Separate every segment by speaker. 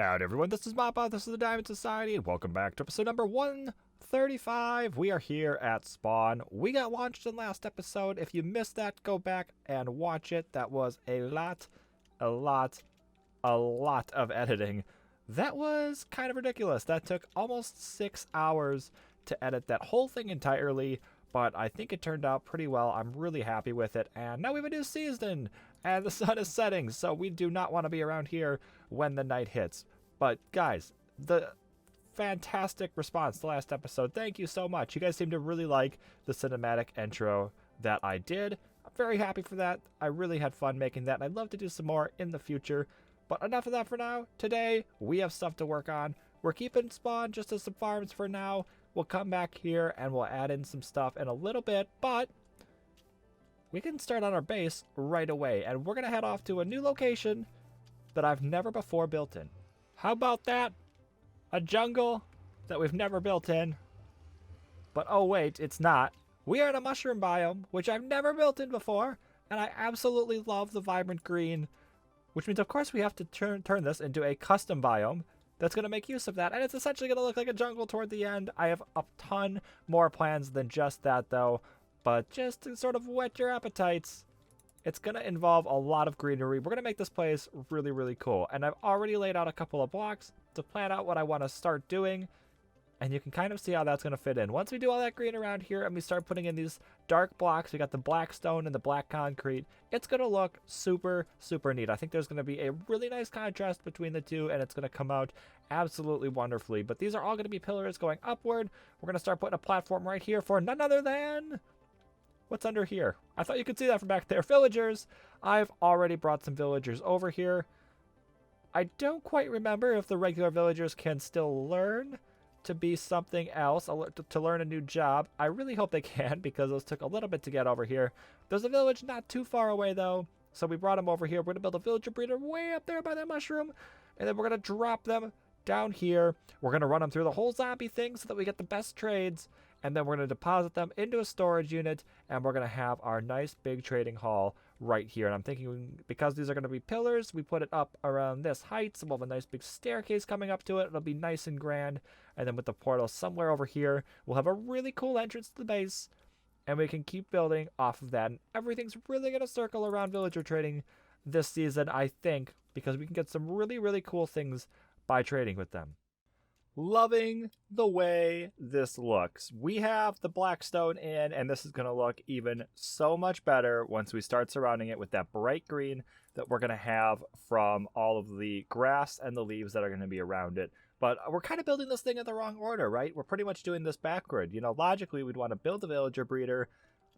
Speaker 1: Howdy everyone, this is Mappa, this is the Diamond Society, and welcome back to episode number 135. We are here at Spawn. We got launched in last episode. If you missed that, go back and watch it. That was a lot of editing. That was kind of ridiculous. That took almost 6 hours to edit that whole thing entirely, but I think it turned out pretty well. I'm really happy with it, and now we have a new season, and the sun is setting, so we do not want to be around here when the night hits. But guys, the fantastic response to last episode, thank you so much. You guys seem to really like the cinematic intro that I did. I'm very happy for that. I really had fun making that, and I'd love to do some more in the future. But enough of that for now. Today, we have stuff to work on. We're keeping Spawn just as some farms for now. We'll come back here and we'll add in some stuff in a little bit, but we can start on our base right away, and we're going to head off to a new location that I've never before built in. How about that? A jungle that we've never built in. But oh wait, it's not. We are in a mushroom biome, which I've never built in before, and I absolutely love the vibrant green, which means of course we have to turn this into a custom biome that's going to make use of that, and it's essentially going to look like a jungle toward the end. I have a ton more plans than just that though, but just to sort of whet your appetites, it's going to involve a lot of greenery. We're going to make this place really, really cool. And I've already laid out a couple of blocks to plan out what I want to start doing. And you can kind of see how that's going to fit in. Once we do all that green around here and we start putting in these dark blocks, we got the black stone and the black concrete, it's going to look super, super neat. I think there's going to be a really nice contrast between the two, and it's going to come out absolutely wonderfully. But these are all going to be pillars going upward. We're going to start putting a platform right here for none other than... what's under here? I thought you could see that from back there. Villagers. I've already brought some villagers over here. I don't quite remember if the regular villagers can still learn to be something else, to learn a new job. I really hope they can, because those took a little bit to get over here. There's a village not too far away, though, so we brought them over here. We're going to build a villager breeder way up there by that mushroom, and then we're going to drop them down here. We're going to run them through the whole zombie thing so that we get the best trades, and then we're going to deposit them into a storage unit, and we're going to have our nice big trading hall right here. And I'm thinking, because these are going to be pillars, we put it up around this height, so we'll have a nice big staircase coming up to it. It'll be nice and grand. And then with the portal somewhere over here, we'll have a really cool entrance to the base, and we can keep building off of that. And everything's really going to circle around villager trading this season, I think, because we can get some really, really cool things by trading with them. Loving the way this looks. We have the blackstone in, and this is going to look even so much better once we start surrounding it with that bright green that we're going to have from all of the grass and the leaves that are going to be around it. But we're kind of building this thing in the wrong order, right? We're pretty much doing this backward. You know, logically, we'd want to build the villager breeder,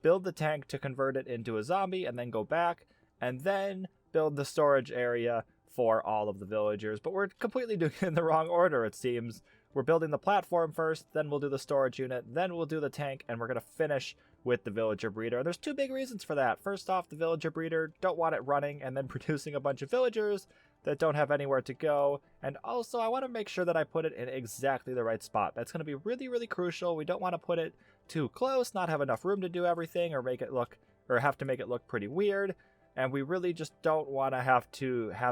Speaker 1: build the tank to convert it into a zombie, and then go back, and then build the storage area for all of the villagers. But we're completely doing it in the wrong order, it seems. We're building the platform first, then we'll do the storage unit, then we'll do the tank, and we're going to finish with the villager breeder. And there's two big reasons for that. First off, the villager breeder, don't want it running and then producing a bunch of villagers that don't have anywhere to go. And also, I want to make sure that I put it in exactly the right spot. That's going to be really, really crucial. We don't want to put it too close, not have enough room to do everything, or make it look, or have to make it look pretty weird. And we really just don't want to have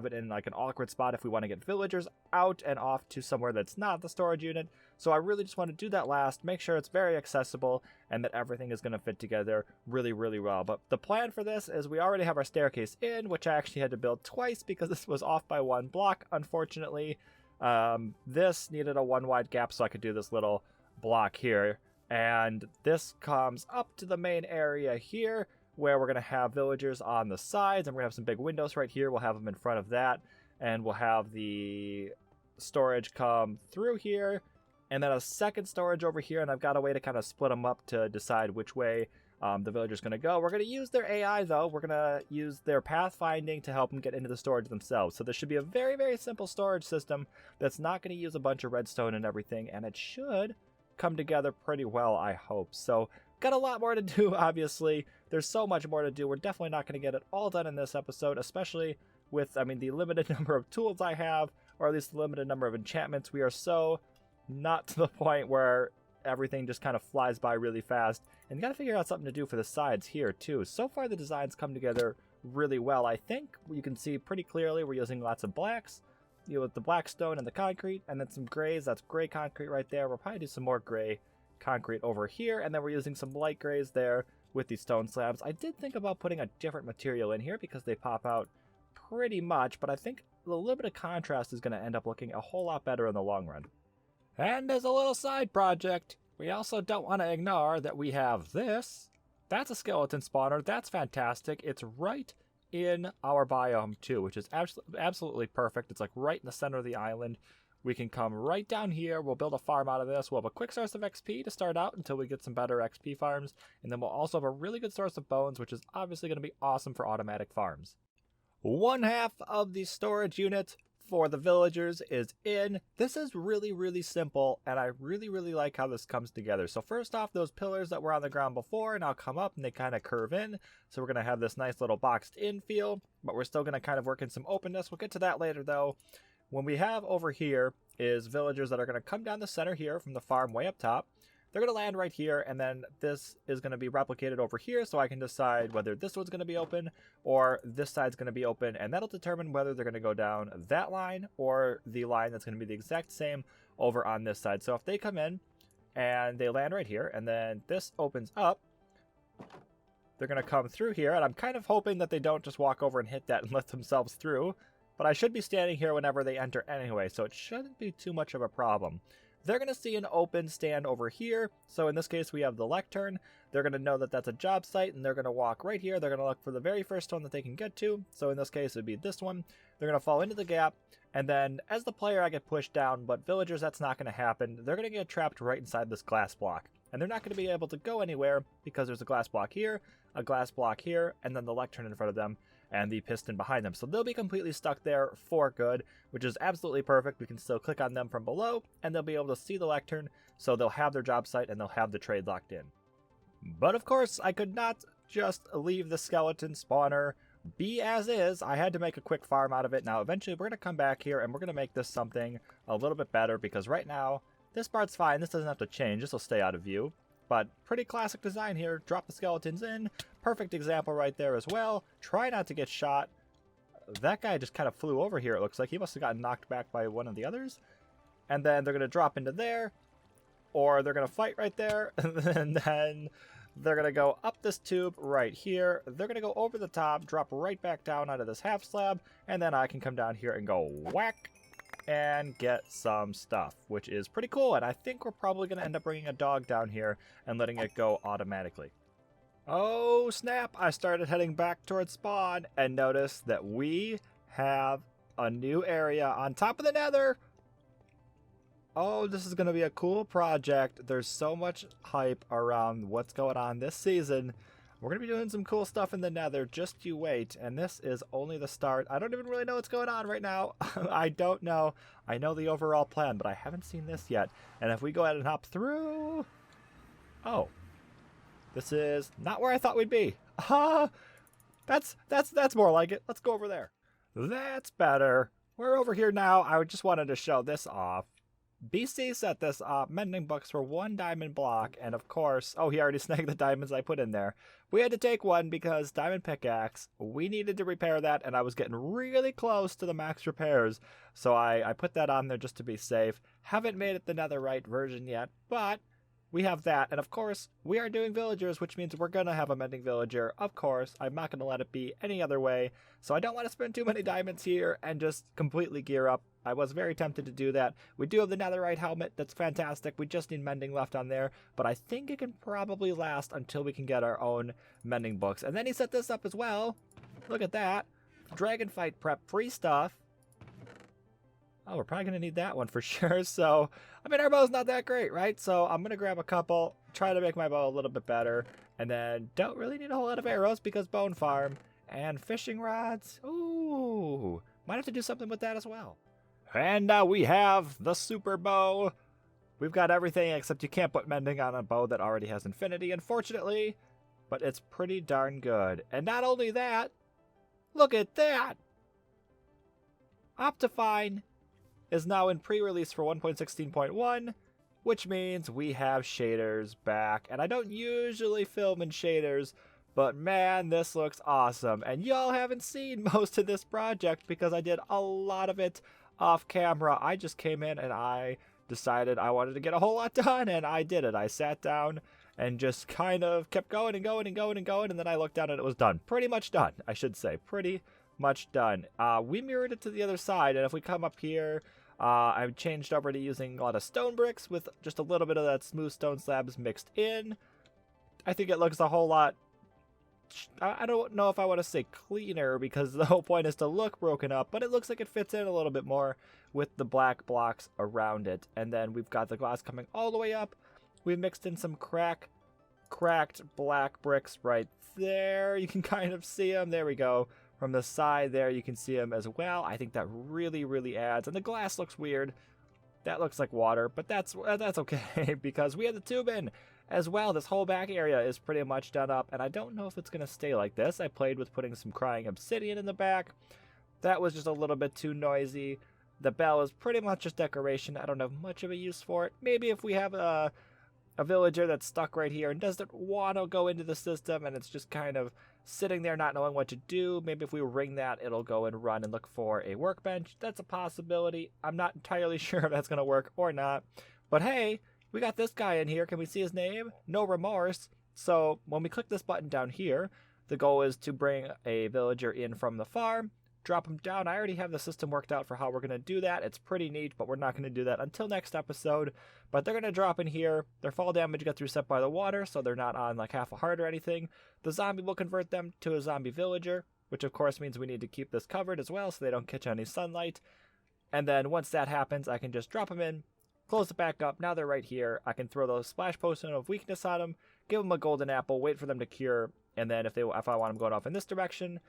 Speaker 1: it in like an awkward spot if we want to get villagers out and off to somewhere that's not the storage unit. So I really just want to do that last, make sure it's very accessible, and that everything is going to fit together really, really well. But the plan for this is we already have our staircase in, which I actually had to build twice because this was off by one block, unfortunately. This needed a one wide gap so I could do this little block here. And this comes up to the main area here, where we're going to have villagers on the sides, and we're going to have some big windows right here. We'll have them in front of that, and we'll have the storage come through here, and then a second storage over here, and I've got a way to kind of split them up to decide which way the villager's going to go. We're going to use their AI, though. We're going to use their pathfinding to help them get into the storage themselves. So this should be a very, very simple storage system that's not going to use a bunch of redstone and everything, and it should come together pretty well, I hope. So got a lot more to do, obviously. There's so much more to do. We're definitely not going to get it all done in this episode, especially with, the limited number of tools I have, or at least the limited number of enchantments. We are so not to the point where everything just kind of flies by really fast. And you got to figure out something to do for the sides here, too. So far, the designs come together really well. I think you can see pretty clearly we're using lots of blacks, with the black stone and the concrete, and then some grays. That's gray concrete right there. We'll probably do some more gray concrete over here, and then we're using some light grays there with these stone slabs. I did think about putting a different material in here because they pop out pretty much, but I think a little bit of contrast is going to end up looking a whole lot better in the long run. And as a little side project, we also don't want to ignore that we have this. That's a skeleton spawner. That's fantastic. It's right in our biome too, which is absolutely perfect. It's like right in the center of the island. We can come right down here. We'll build a farm out of this. We'll have a quick source of XP to start out until we get some better XP farms. And then we'll also have a really good source of bones, which is obviously going to be awesome for automatic farms. One half of the storage unit for the villagers is in. This is really, really simple, and I really, really like how this comes together. So first off, those pillars that were on the ground before now come up and they kind of curve in. So we're going to have this nice little boxed in feel, but we're still going to kind of work in some openness. We'll get to that later though. When we have over here is villagers that are going to come down the center here from the farm way up top. They're going to land right here, and then this is going to be replicated over here, so I can decide whether this one's going to be open or this side's going to be open, and that'll determine whether they're going to go down that line or the line that's going to be the exact same over on this side. So if they come in and they land right here, and then this opens up, they're going to come through here, and I'm kind of hoping that they don't just walk over and hit that and let themselves through, but I should be standing here whenever they enter anyway, so it shouldn't be too much of a problem. They're going to see an open stand over here. So in this case, we have the lectern. They're going to know that that's a job site, and they're going to walk right here. They're going to look for the very first one that they can get to. So in this case, it would be this one. They're going to fall into the gap. And then as the player, I get pushed down. But villagers, that's not going to happen. They're going to get trapped right inside this glass block. And they're not going to be able to go anywhere because there's a glass block here, a glass block here, and then the lectern in front of them, and the piston behind them. So they'll be completely stuck there for good, which is absolutely perfect. We can still click on them from below, and they'll be able to see the lectern, so they'll have their job site, and they'll have the trade locked in. But of course, I could not just leave the skeleton spawner be as is. I had to make a quick farm out of it. Now, eventually, we're going to come back here, and we're going to make this something a little bit better, because right now, this part's fine. This doesn't have to change. This will stay out of view. But pretty classic design here. Drop the skeletons in. Perfect example right there as well. Try not to get shot. That guy just kind of flew over here, it looks like. He must have gotten knocked back by one of the others. And then they're going to drop into there. Or they're going to fight right there. And then they're going to go up this tube right here. They're going to go over the top, drop right back down onto this half slab. And then I can come down here and go whack and get some stuff, which is pretty cool. And I think we're probably going to end up bringing a dog down here and letting it go automatically. Oh snap, I started heading back towards spawn and noticed that we have a new area on top of the nether. Oh, this is going to be a cool project. There's so much hype around what's going on this season. We're going to be doing some cool stuff in the nether, just you wait, and this is only the start. I don't even really know what's going on right now. I don't know. I know the overall plan, but I haven't seen this yet. And if we go ahead and hop through... Oh. This is not where I thought we'd be. That's more like it. Let's go over there. That's better. We're over here now. I just wanted to show this off. BC set this up, mending books for 1 diamond block, and of course, oh, he already snagged the diamonds I put in there. We had to take one because diamond pickaxe, we needed to repair that, and I was getting really close to the max repairs, so I put that on there just to be safe. Haven't made it the netherite version yet, but we have that, and of course, we are doing villagers, which means we're gonna have a mending villager. Of course, I'm not gonna let it be any other way, so I don't want to spend too many diamonds here and just completely gear up. I was very tempted to do that. We do have the netherite helmet. That's fantastic. We just need mending left on there, but I think it can probably last until we can get our own mending books. And then he set this up as well. Look at that. Dragon fight prep free stuff. Oh, we're probably going to need that one for sure. So, I mean, our bow's not that great, right? So I'm going to grab a couple, try to make my bow a little bit better, and then don't really need a whole lot of arrows because bone farm and fishing rods. Ooh, might have to do something with that as well. And now we have the super bow. We've got everything except you can't put mending on a bow that already has infinity, unfortunately, but it's pretty darn good. And not only that, look at that! Optifine is now in pre-release for 1.16.1, which means we have shaders back. And I don't usually film in shaders, but man, this looks awesome. And y'all haven't seen most of this project because I did a lot of it off camera, I just came in and I decided I wanted to get a whole lot done, and I did it. I sat down and just kind of kept going and going and going and going, and then I looked down and it was done. Pretty much done, I should say. Pretty much done. We mirrored it to the other side, and if we come up here, I've changed over to using a lot of stone bricks with just a little bit of that smooth stone slabs mixed in. I think it looks a whole lot, I don't know if I want to say cleaner, because the whole point is to look broken up, but it looks like it fits in a little bit more with the black blocks around it. And then we've got the glass coming all the way up. We've mixed in some cracked black bricks right there. You can kind of see them. There we go. From the side there, you can see them as well. I think that really, really adds. And the glass looks weird. That looks like water, but that's okay because we have the tube in as well. This whole back area is pretty much done up, and I don't know if it's going to stay like this. I played with putting some crying obsidian in the back. That was just a little bit too noisy. The bell is pretty much just decoration. I don't have much of a use for it. Maybe if we have a villager that's stuck right here and doesn't want to go into the system and it's just kind of sitting there not knowing what to do, maybe if we ring that, it'll go and run and look for a workbench. That's a possibility. I'm not entirely sure if that's going to work or not. But hey, we got this guy in here. Can we see his name? No Remorse. So when we click this button down here, the goal is to bring a villager in from the farm, drop him down. I already have the system worked out for how we're going to do that. It's pretty neat, but we're not going to do that until next episode. But they're going to drop in here. Their fall damage gets reset by the water, so they're not on like half a heart or anything. The zombie will convert them to a zombie villager, which of course means we need to keep this covered as well so they don't catch any sunlight. And then once that happens, I can just drop them in, close it back up. Now they're right here. I can throw those splash potion of weakness on them, give them a golden apple, wait for them to cure, and then if I want them going off in this direction,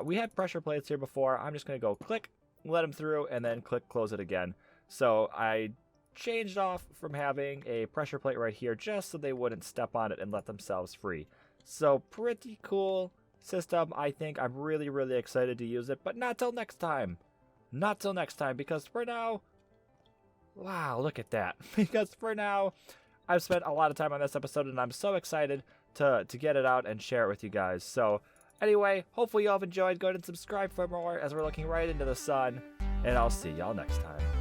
Speaker 1: we had pressure plates here before. I'm just going to go click, let them through, and then click close it again. So I changed off from having a pressure plate right here just so they wouldn't step on it and let themselves free. So pretty cool system, I think. I'm really, really excited to use it, but not till next time. Not till next time, because for now, wow, look at that. Because for now, I've spent a lot of time on this episode, and I'm so excited to get it out and share it with you guys. So anyway, hopefully you all have enjoyed. Go ahead and subscribe for more as we're looking right into the sun, and I'll see y'all next time.